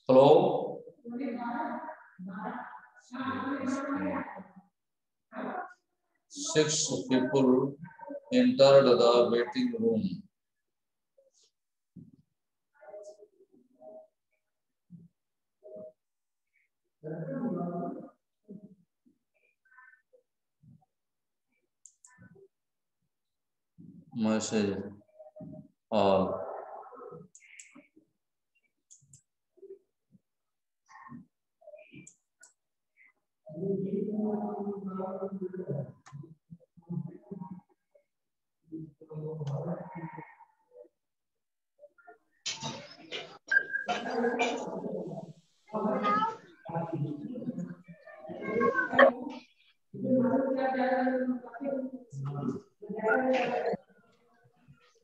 Hello, 6 people entered the waiting room. Message और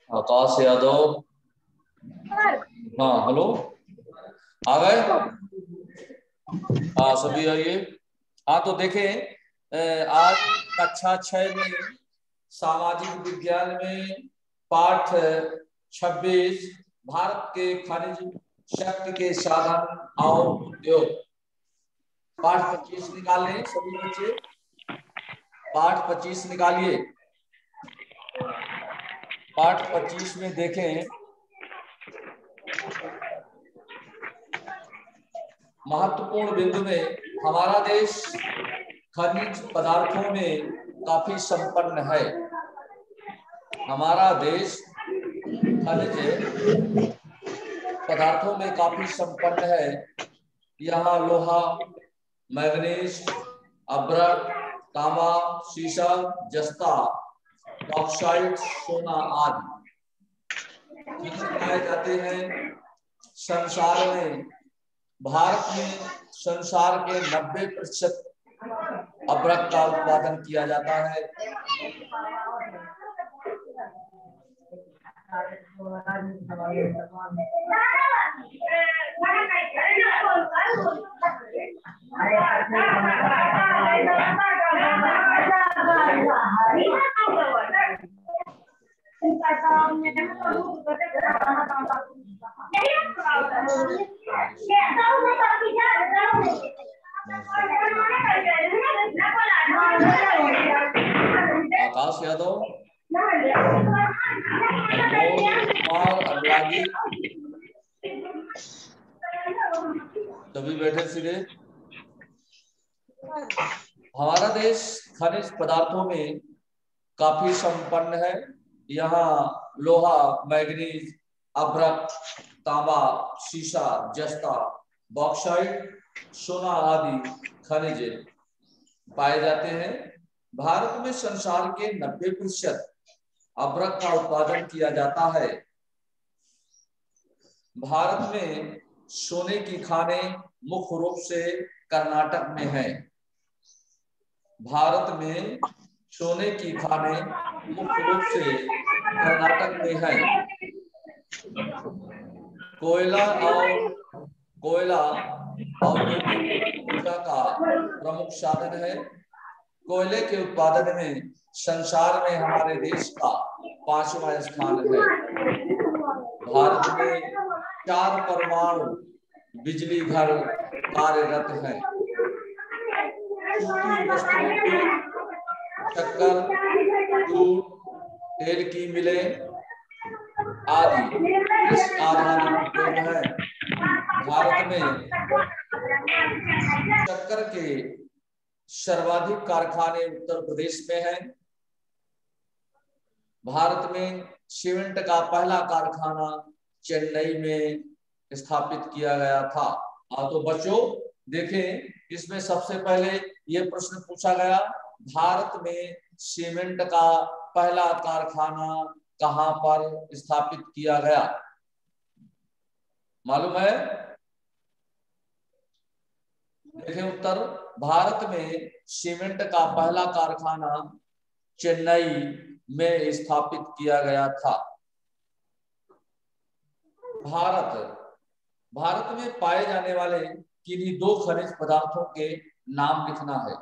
आकाश यादव। हाँ hello, आ गए? हाँ सभी आइए। हाँ तो देखें, आज कक्षा 6 में सामाजिक विज्ञान में पाठ 26 भारत के खनिज शक्ति के साधन और उद्योग, पाठ 25 निकालें सभी बच्चे। पाठ 25 निकालिए। पाठ 25 में देखें, महत्वपूर्ण बिंदु में हमारा देश खनिज पदार्थों में काफी संपन्न है। हमारा देश खनिज पदार्थों में काफी संपन्न है। यहाँ लोहा, मैग्नीज, अभ्रक, तांबा, सीसा, जस्ता, बॉक्साइट, सोना आदि पाए जाते हैं। संसार में, भारत में संसार के 90% अभ्रक का उत्पादन किया जाता है। आकाश यादव, कुमार, अनुरागी, सभी बैठे सीधे। हमारा देश खनिज पदार्थों में काफी संपन्न है। यहाँ लोहा, मैग्नीज, अभ्रक, तांबा, सीसा, जस्ता, बॉक्साइट, सोना आदि खनिज पाए जाते हैं। भारत में संसार के 90% अभ्रक का उत्पादन किया जाता है। भारत में सोने की खानें मुख्य रूप से कर्नाटक में है। भारत में सोने की खानें मुख्य रूप से कर्नाटक में है। कोयला औद्योगिक ऊर्जा का प्रमुख साधन है। कोयले के उत्पादन में संसार में हमारे देश का 5वां स्थान है। भारत में 4 परमाणु बिजली घर कार्यरत हैं। शक्कर, दूध, तेल की मिलें आदि इस आधारित उद्योग है। भारत में शक्कर के सर्वाधिक कारखाने उत्तर प्रदेश में हैं। भारत में सीमेंट का पहला कारखाना चेन्नई में स्थापित किया गया था। तो बच्चों देखें, इसमें सबसे पहले ये प्रश्न पूछा गया, भारत में सीमेंट का पहला कारखाना कहां पर स्थापित किया गया? मालूम है? देखें उत्तर, भारत में सीमेंट का पहला कारखाना चेन्नई में स्थापित किया गया था। भारत में पाए जाने वाले किन्हीं 2 खनिज पदार्थों के नाम लिखना है।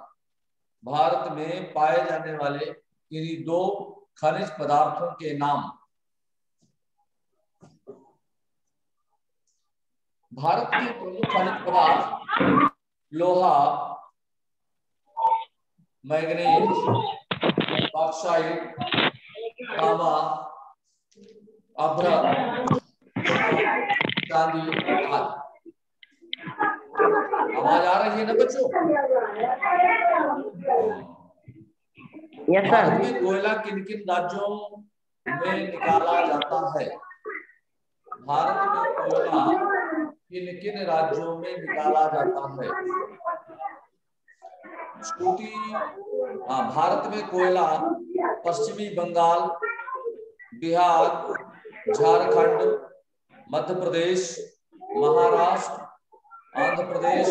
भारत में पाए जाने वाले किन्हीं 2 खनिज पदार्थों के नाम। भारत के प्रमुख खनिज पदार्थ लोहा, मैग्नीज, बॉक्साइट, तांबा, अभ्रक, चांदी आदि। आवाज आ रही है ना बच्चों? भारत में कोयला किन किन राज्यों में निकाला जाता है? भारत में कोयला किन किन राज्यों में निकाला जाता है? भारत में कोयला पश्चिमी बंगाल, बिहार, झारखंड, मध्य प्रदेश, महाराष्ट्र, आंध्र प्रदेश,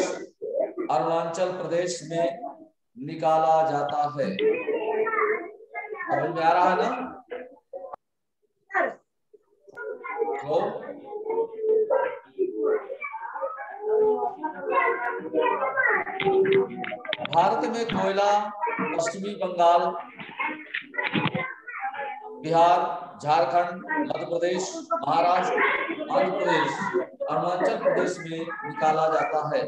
अरुणाचल प्रदेश में निकाला जाता है। समझ में आ रहा है ना? तो भारत में कोयला पश्चिमी बंगाल, बिहार, झारखंड, मध्य प्रदेश, महाराष्ट्र, आंध्र प्रदेश, अरुणाचल प्रदेश में निकाला जाता है।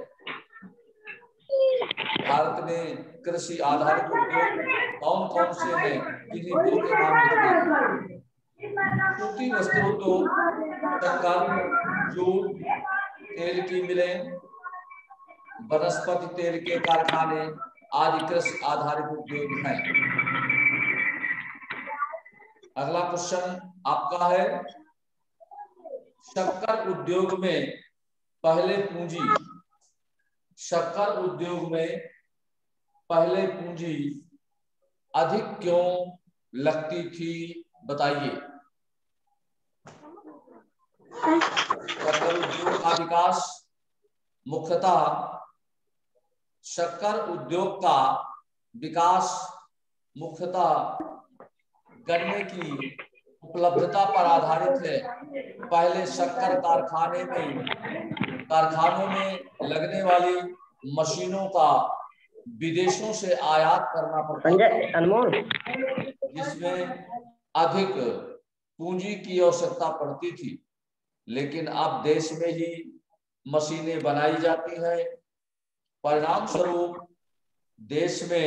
भारत में कृषि आधारित उद्योग कौन कौन से हैं? किन्हीं दो के नाम लिखने हैं। सूती वस्त्रोद्योग, शक्कर, जूट, तेल की मिलें, वनस्पति तेल के कारखाने आदि कृषि आधारित उद्योग हैं। अगला क्वेश्चन आपका है, शक्कर उद्योग में पहले पूंजी, शक्कर उद्योग में पहले पूंजी अधिक क्यों लगती थी? बताइए। शक्कर उद्योग का विकास मुख्यतः शक्कर उद्योग का विकास मुख्यतः गन्ने की उपलब्धता पर आधारित है। पहले शक्कर कारखानों में लगने वाली मशीनों का विदेशों से आयात करना पड़ता था, जिसमें अधिक पूंजी की आवश्यकता पड़ती थी। लेकिन अब देश में ही मशीनें बनाई जाती हैं। परिणाम स्वरूप देश में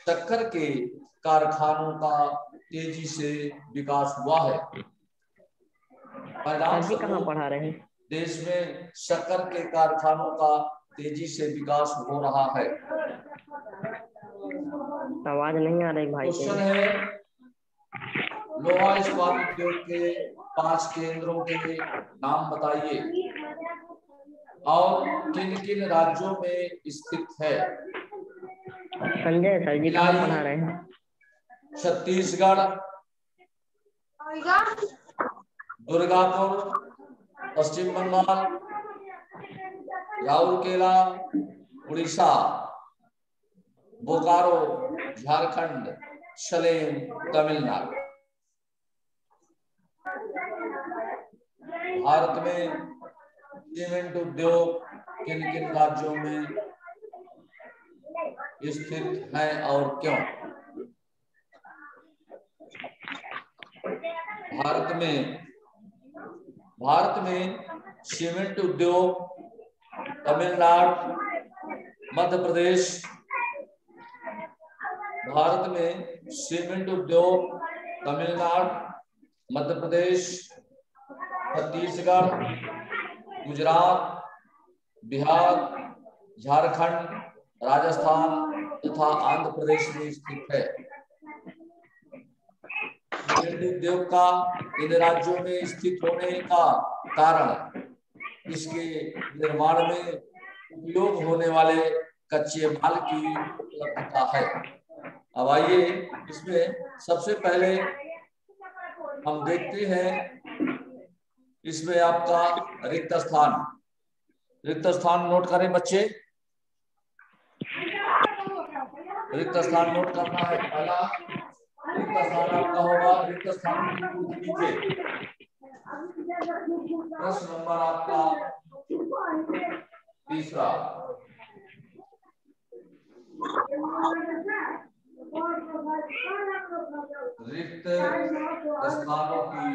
शक्कर के कारखानों का तेजी से विकास हुआ है। परिणाम स्वरूप पढ़ा रहे हैं, देश में शक्कर के कारखानों का तेजी से विकास हो रहा है। आवाज नहीं आ रही भाई। क्वेश्चन है, लोहा इस्पात उद्योग के 5 केंद्रों के नाम बताइए और किन किन राज्यों में स्थित है? संजय सर जी कहाँ पढ़ा रहे हैं? छत्तीसगढ़, दुर्गापुर पश्चिम बंगाल, राउरकेला उड़ीसा, बोकारो झारखंड, सलेम तमिलनाडु। भारत में सीमेंट उद्योग किन किन राज्यों में स्थित है और क्यों? भारत में सीमेंट उद्योग तमिलनाडु, मध्य प्रदेश। भारत में सीमेंट उद्योग तमिलनाडु, मध्य प्रदेश, छत्तीसगढ़, गुजरात, बिहार, झारखंड, राजस्थान तथा आंध्र प्रदेश में स्थित है। सीमेंट उद्योग का इन राज्यों में स्थित होने का कारण इसके निर्माण में उपयोग होने वाले कच्चे माल की उपलब्धता है। अब आइए इसमें सबसे पहले हम देखते हैं, इसमें आपका रिक्त स्थान नोट करें बच्चे। रिक्त स्थान नोट करना है। पहला रिक्त स्थान आपका होगा, रिक्त स्थान नीचे प्रश्न नंबर आपका तीसरा। रिक्त स्थानों की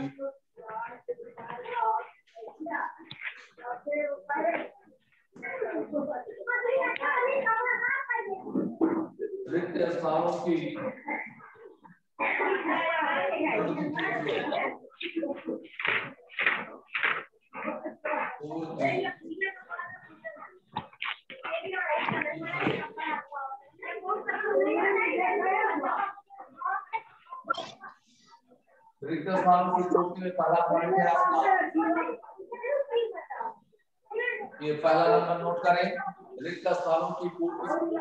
रिक्त स्थानों की रिक्त स्थानों की पूर्ति में पहला पॉइंट है आपका, ये पहला नंबर नोट करें। रिक्त स्थानों की पूर्ति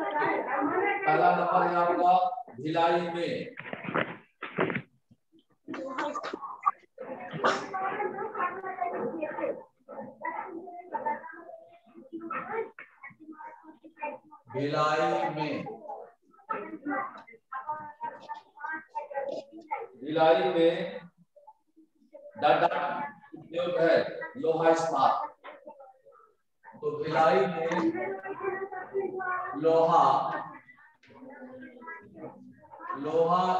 पहला नंबर है आपका भिलाई में। भिलाई में डाटा उद्योग है लोहा इस्पात। तो भिलाई में लोहा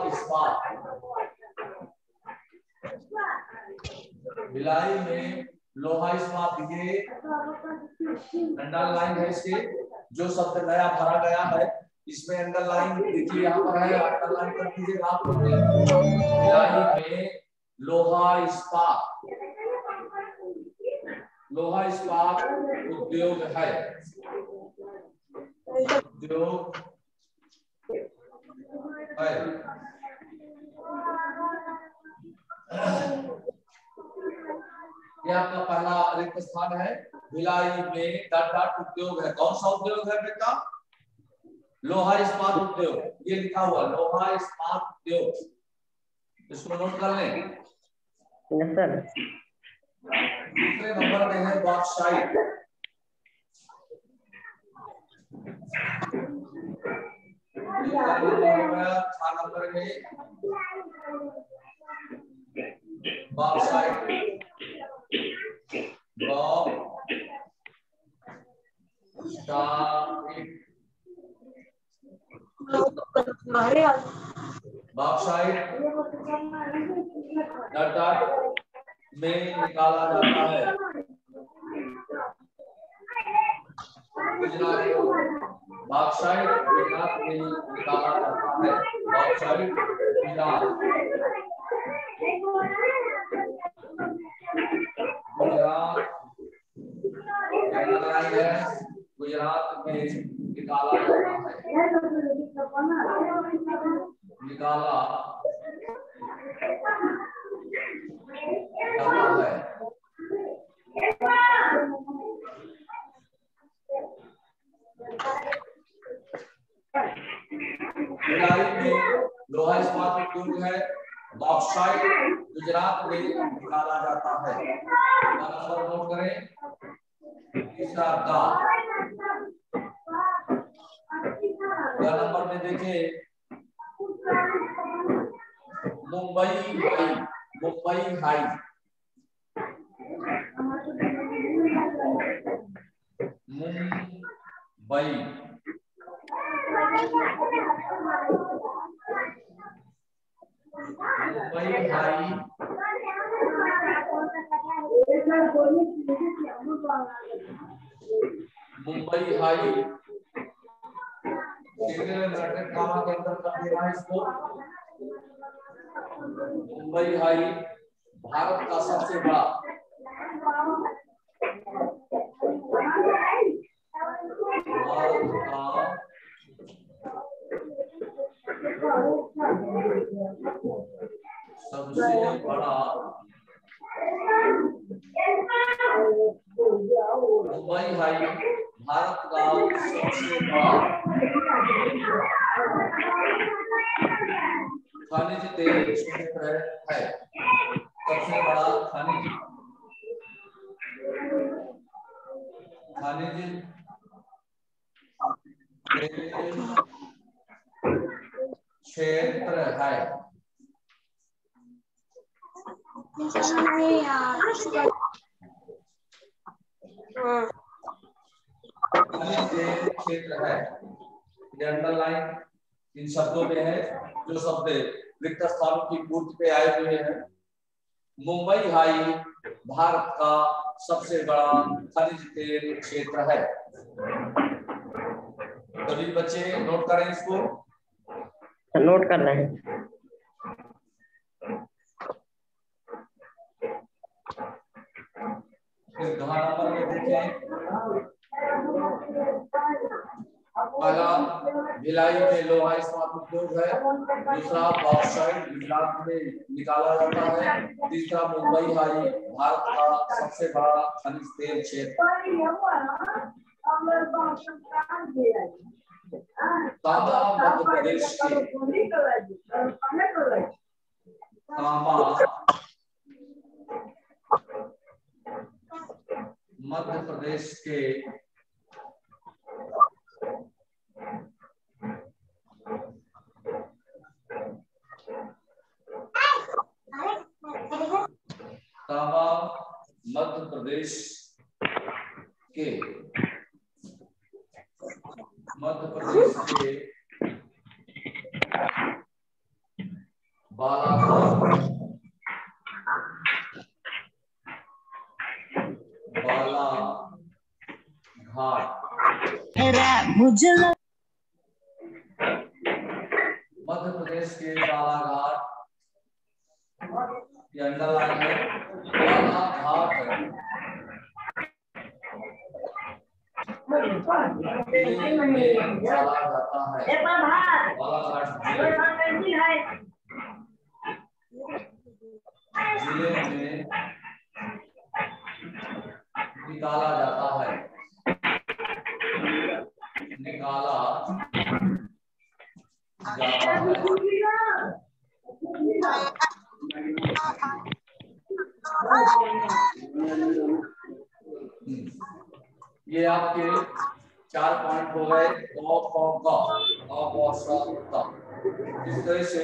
इस्पात, भिलाई में लोहा इस्पात, ये अंडरलाइन है इसके। जो शब्द नया भरा गया है इसमें अंडरलाइन देखिए यहाँ पर है, अंडरलाइन कर दीजिए आप लोग। भिलाई में लोहा इस्पात उद्योग है, उद्योग है। ये आपका पहला रिक्त स्थान है। भिलाई में डाट उद्योग है। कौन सा उद्योग है बेटा? लोहा इस्पात उद्योग, ये लिखा हुआ लोहा इस्पात उद्योग, इसको नोट कर लें। सर दूसरे नंबर पे है बॉक्साइट। नंबर में बॉक्साइट, बॉक्साइट डाट में निकाला जाता है। गुजरात में निकाला जाता है। बॉक्साइट गुजरात में निकाला जाता है। निकाला जाता है। भिलाई में लोहा इस्पात उद्योग है। बॉक्साइट गुजरात में निकाला जाता है। नंबर नोट करें। तीसरा नंबर में देखिए Mumbai high, Mumbai high, Mumbai high Mumbai high कामा के अंदर कर देना है इसको। मुंबई हाई भारत का सबसे बड़ा सबसे बड़ा मुंबई हाई भारत का सबसे बड़ा खनिज तेल क्षेत्र है। सबसे बड़ा खनिज क्षेत्र है। क्षेत्र है, अंडरलाइन इन शब्दों में है जो शब्द रिक्त स्थानों की पूर्ति पे आए हुए हैं। मुंबई हाई भारत का सबसे बड़ा खनिज तेल क्षेत्र है। सभी बच्चे नोट करें इसको। नोट कर रहे हैं। फिर घ नंबर में देखें, पहला भिलाई में लोहा इस्पात उद्योग है, दूसरा बॉक्साइट गुजरात में निकाला जाता है, तीसरा मुंबई हाई भारत का सबसे बड़ा खनिज तेल क्षेत्र, तांबा मध्य प्रदेश के, तांबा मध्य प्रदेश के तांबा मध्य प्रदेश के बालाघाट मध्य प्रदेश के बालाघाट, ये अंडरलाइन है, बालाघाट में डाला जाता है, बालाघाट जिले में निकाला जाता है, निकाला जाता है। ये आपके 4 पॉइंट हो गए। इस तरह से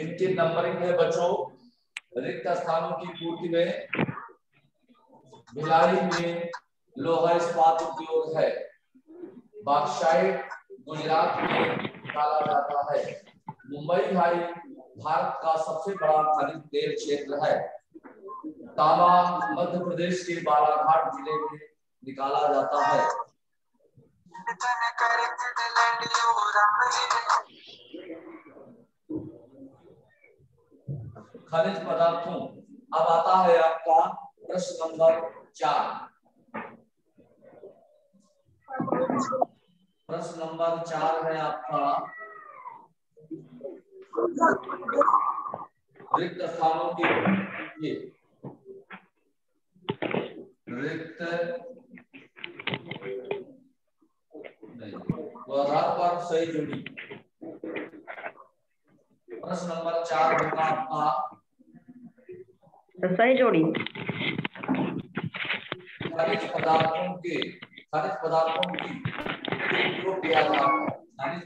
इनकी नंबरिंग है बच्चों। रिक्त स्थानों की पूर्ति में भिलाई में लोहा इस्पात उद्योग है, बॉक्साइट गुजरात में निकाला जाता है, मुंबई हाई भारत का सबसे बड़ा खनिज तेल क्षेत्र है, तांबा मध्य प्रदेश के बालाघाट जिले में निकाला जाता है। खनिज पदार्थों, अब आता है आपका प्रश्न नंबर 4। प्रश्न नंबर 4 है आपका रिक्त स्थानों की रिक्त आधार पर सही जोड़ी। प्रश्न नंबर 4 होगा आपका सही जोड़ी। खनिज पदार्थों की उपयोग के आधार पर खनिज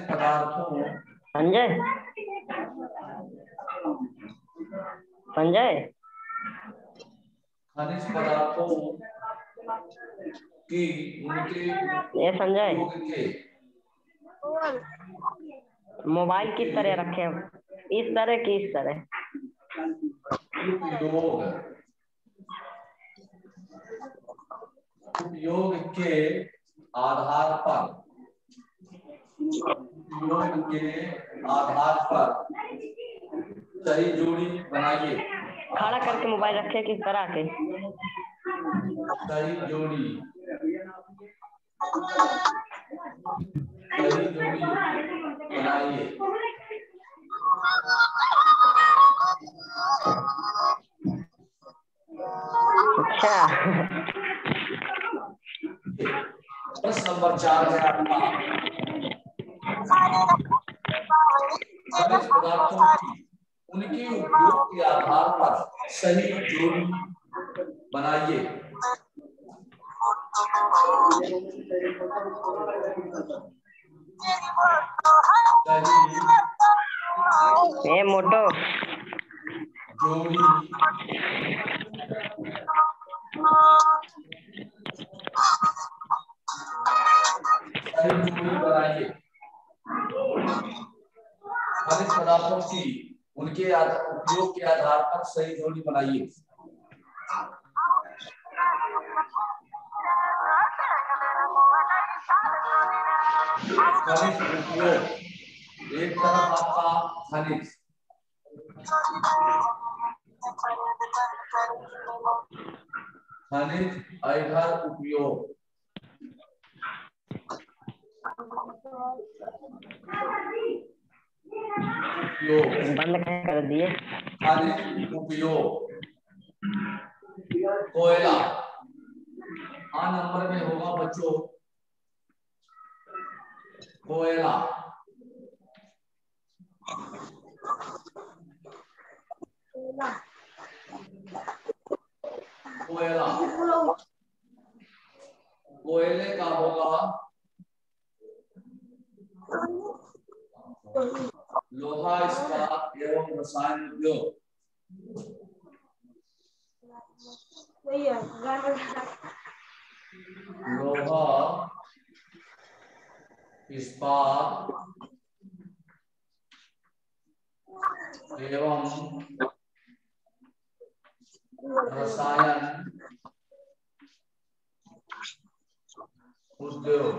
पदार्थों संजय खनिज पदार्थों की उनके ये संजय के मोबाइल किस तरह रखे हैं? इस तरह की इस तरह उपयोग के आधार पर सही जोड़ी बनाइए। खड़ा करके मोबाइल रखे किस तरह के सही जोड़ी बनाइए। अच्छा प्रश्न नंबर 4 है आपका खनिज पदार्थों की उनके उपयोग के आधार पर सही जोड़ी बनाइए। ये मोटो जोड़ी बनाइए। खनिज पदार्थों की उनके उपयोग के आधार पर सही जोड़ी बनाइए। खनिज उपयोग, एक तरफ आपका खनिज, खनिज इधर उपयोग, बंद कर दिए। खनिज उपयोग, कोयला आ नंबर में होगा बच्चों, कोयला, कोयला, कोयले का होगा लोहा इस्पात एवं रसायन उद्योग, लोहा इस्पात एवं रसायन उद्योग,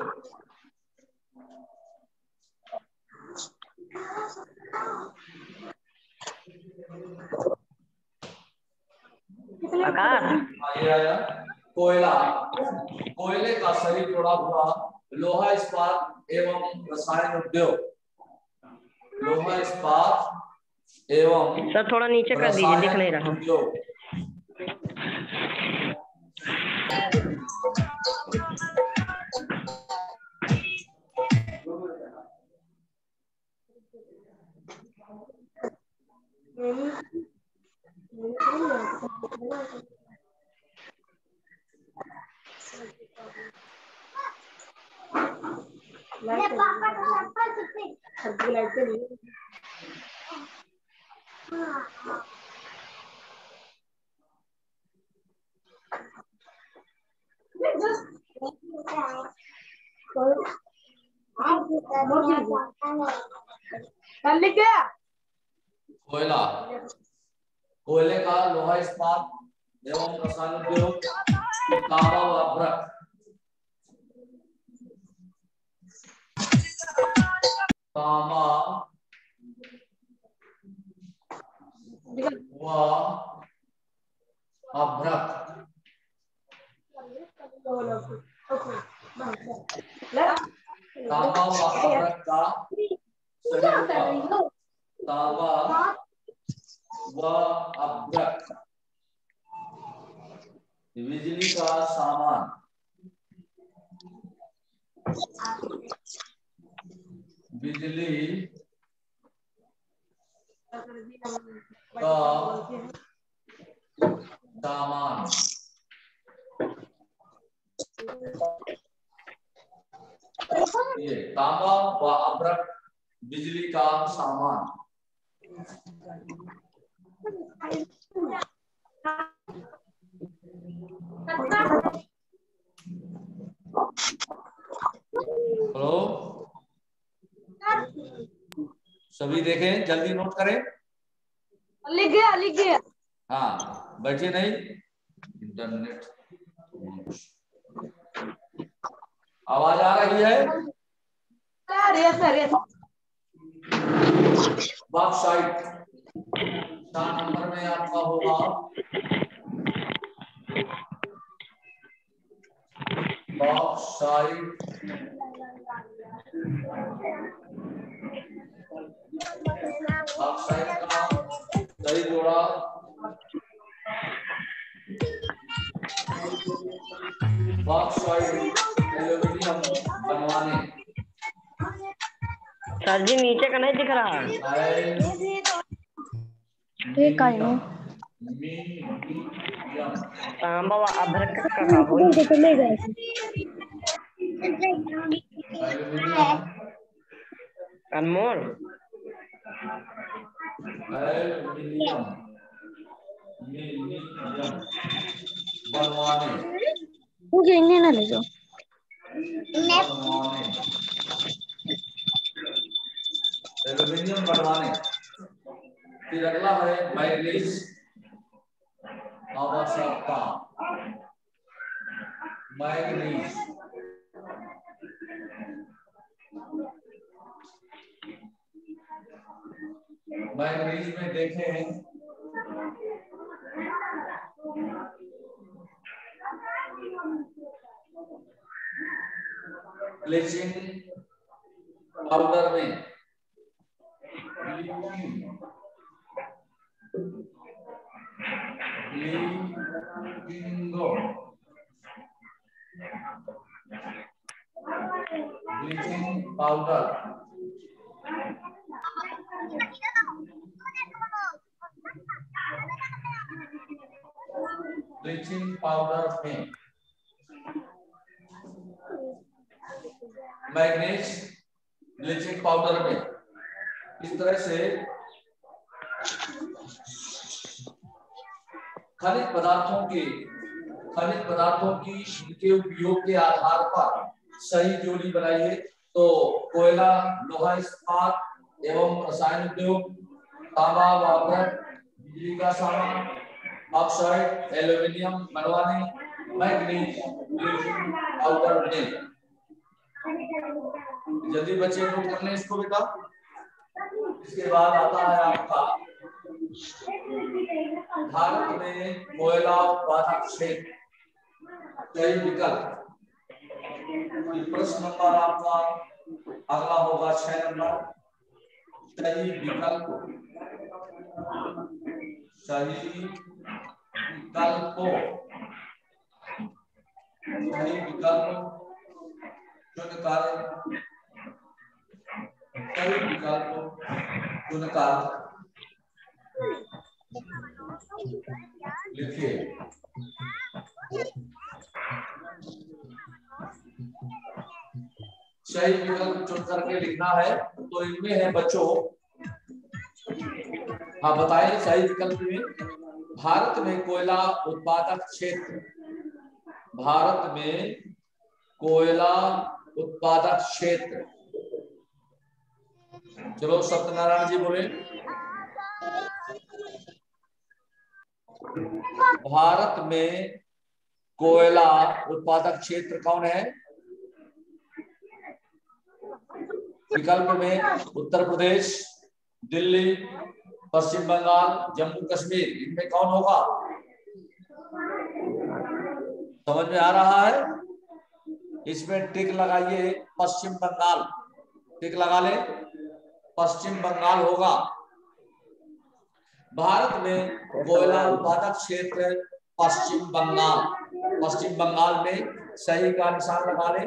ये आया कोयला, कोयले का सही जोड़ा हुआ लोहा इस्पात एवं रसायन उद्योग, लोहा इस्पात एवं सर थोड़ा नीचे कर दीजिए, दिख नहीं रहा। उद्योग, कोयला, कोयले का लोहा इस्पात एवं रसायन उद्योग, तांबा व अभ्रक, तांबा व अभ्रक, तांबा व अभ्रक का सही जोड़ा, तांबा व अभ्रक, बिजली का सामान, बिजली का सामान, ये तांबा व अभ्रक बिजली का सामान, हेलो सभी देखें, जल्दी नोट करें। लिख गया। हाँ बैठे नहीं, इंटरनेट आवाज आ रही है? बॉक्साइट 4 नंबर में आपका होगा बॉक्साइट, बॉक्साइट का सही जोड़ा बॉक्साइट एल्यूमिनियम बनवाने, सर जी नीचे का नहीं दिख रहा। तांबा व अभ्रक का अनमोल, एल्यूमिनियम बनवाने, ना ले जाओ। एल्यूमिनियम बनवाने, फिर अगला है मैग्नीज आवश्यकता, मैग्नीज मैंगनीज में देखें ब्लीचिंग पाउडर में ब्लीचिंग पाउडर में मैग्नीज ब्लीचिंग पाउडर में इस तरह से खनिज पदार्थों की इनके उपयोग के आधार पर सही जोड़ी बनाइए। तो कोयला, लोहा इस्पात एवं रसायन उद्योग, तांबा व बिजली का सामान, ऑक्साइड, एल्यूमिनियम बनवाने, मैग्नीज ब्लीचिंग पाउडर में। जल्दी बच्चे नोट कर लें इसको बेटा। इसके बाद आता है आपका भारत में कोयला उत्पादक क्षेत्र, सही विकल्प। प्रश्न नंबर आपका अगला होगा 6 नंबर। सही विकल्प चुनकर लिखिए। सही विकल्प चुन करके लिखना है। तो इनमें है बच्चों, हाँ बताइए सही विकल्प में भारत में कोयला उत्पादक क्षेत्र, भारत में कोयला उत्पादक क्षेत्र। चलो सत्यनारायण जी बोले। भारत में कोयला उत्पादक क्षेत्र कौन है? विकल्प में उत्तर प्रदेश, दिल्ली, पश्चिम बंगाल, जम्मू कश्मीर, इनमें कौन होगा? समझ में आ रहा है? इसमें टिक लगाइए, पश्चिम बंगाल, टिक लगा ले, पश्चिम बंगाल होगा। भारत में कोयला उत्पादक क्षेत्र पश्चिम बंगाल, पश्चिम बंगाल में सही का निशान लगा ले।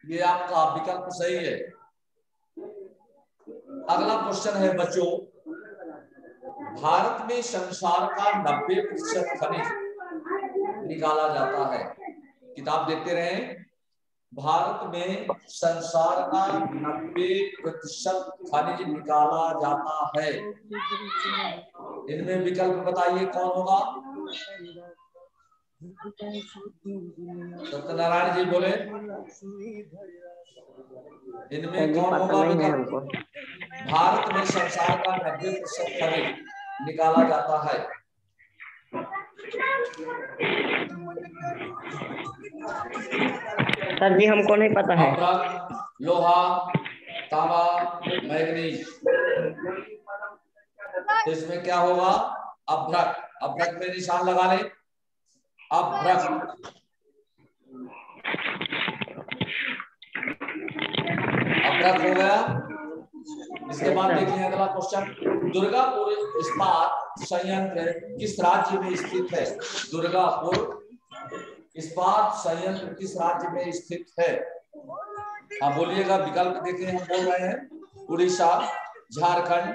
ये आपका विकल्प सही है। अगला क्वेश्चन है बच्चों, भारत में संसार का 90% खनिज निकाला जाता है। किताब देखते रहें। भारत में संसार का 90% खनिज निकाला जाता है। इनमें विकल्प बताइए कौन होगा? सत्यनारायण जी बोले। इनमें कौन होगा विकल्प? भारत में संसार का 90% खनिज निकाला जाता है। सर जी हमको नहीं पता है। लोहा, तांबा, मैग्नीज। तो इसमें क्या होगा? अभ्रक। अभ्रक में निशान लगा ले। अभ्रक, अभ्रक हो गया। इसके बाद देखिए अगला क्वेश्चन, दुर्गापुर इस्पात संयंत्र किस राज्य में स्थित है? दुर्गापुर इस्पात संयंत्र किस राज्य में स्थित है? हाँ बोलिएगा। विकल्प देखिए, हम बोल रहे हैं उड़ीसा, झारखंड,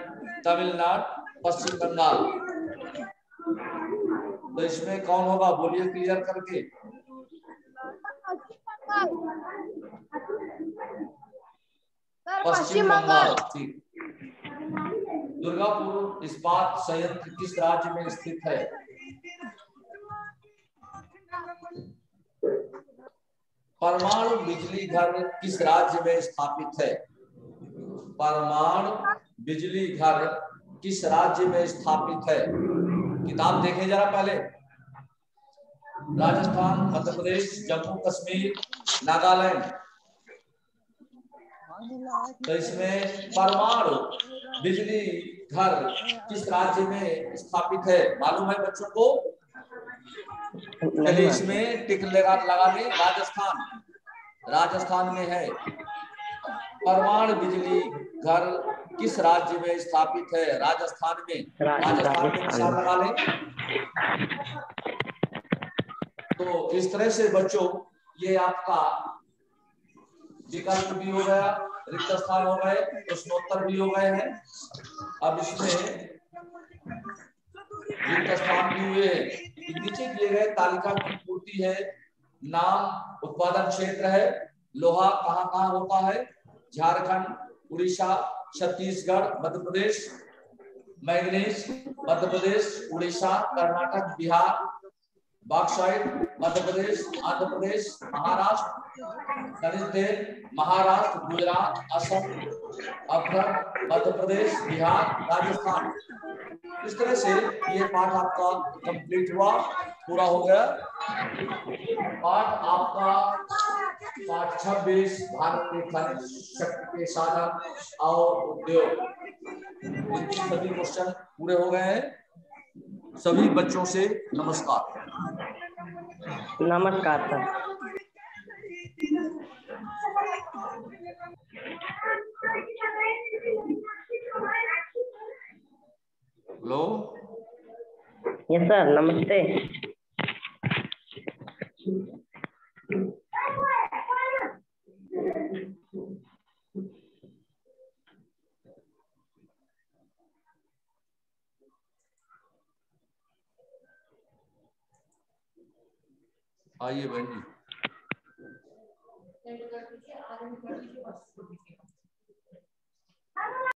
तमिलनाडु, पश्चिम बंगाल। तो इसमें कौन होगा? बोलिए क्लियर करके। पश्चिम बंगाल, ठीक। दुर्गापुर इस्पात संयंत्र किस राज्य में स्थित है? परमाणु बिजली घर किस राज्य में स्थापित है? परमाणु बिजली घर किस राज्य में स्थापित है? किताब देखें जरा पहले। राजस्थान, मध्य प्रदेश, जम्मू कश्मीर, नागालैंड। तो इसमें परमाणु बिजली घर किस राज्य में स्थापित है? मालूम है बच्चों को? चलिए इसमें टिक लगा दें। राजस्थान, राजस्थान में है। परमाणु बिजली घर किस राज्य में स्थापित है? राजस्थान में। राजस्थान में निशान लगा लें। तो इस तरह से बच्चों ये आपका विकल्प भी हो गया, रिक्त स्थान हो गए, प्रश्नोत्तर भी हो गए हैं। अब इसमें रिक्त स्थान भी हुए हैं। नीचे दिए गए तालिका की पूर्ति है। नाम, उत्पादन क्षेत्र है, लोहा कहाँ कहाँ होता है? झारखंड, उड़ीसा, छत्तीसगढ़, मध्य प्रदेश। मैग्नीज मध्य प्रदेश, उड़ीसा, कर्नाटक, बिहार। बॉक्साइट मध्य प्रदेश, आंध्र प्रदेश, महाराष्ट्र। खनिज तेल महाराष्ट्र, गुजरात, असम, अवधर, मध्य प्रदेश, बिहार, राजस्थान। इस तरह से ये पाठ आपका कंप्लीट हुआ, पूरा हो गया। पाठ आपका पाठ 26 भारत के खनिज शक्ति के साधन और उद्योग, इनके सभी क्वेश्चन पूरे हो गए हैं। सभी बच्चों से नमस्कार। नमस्कार सर। हेलो। यस सर, नमस्ते। आइए बहन जी।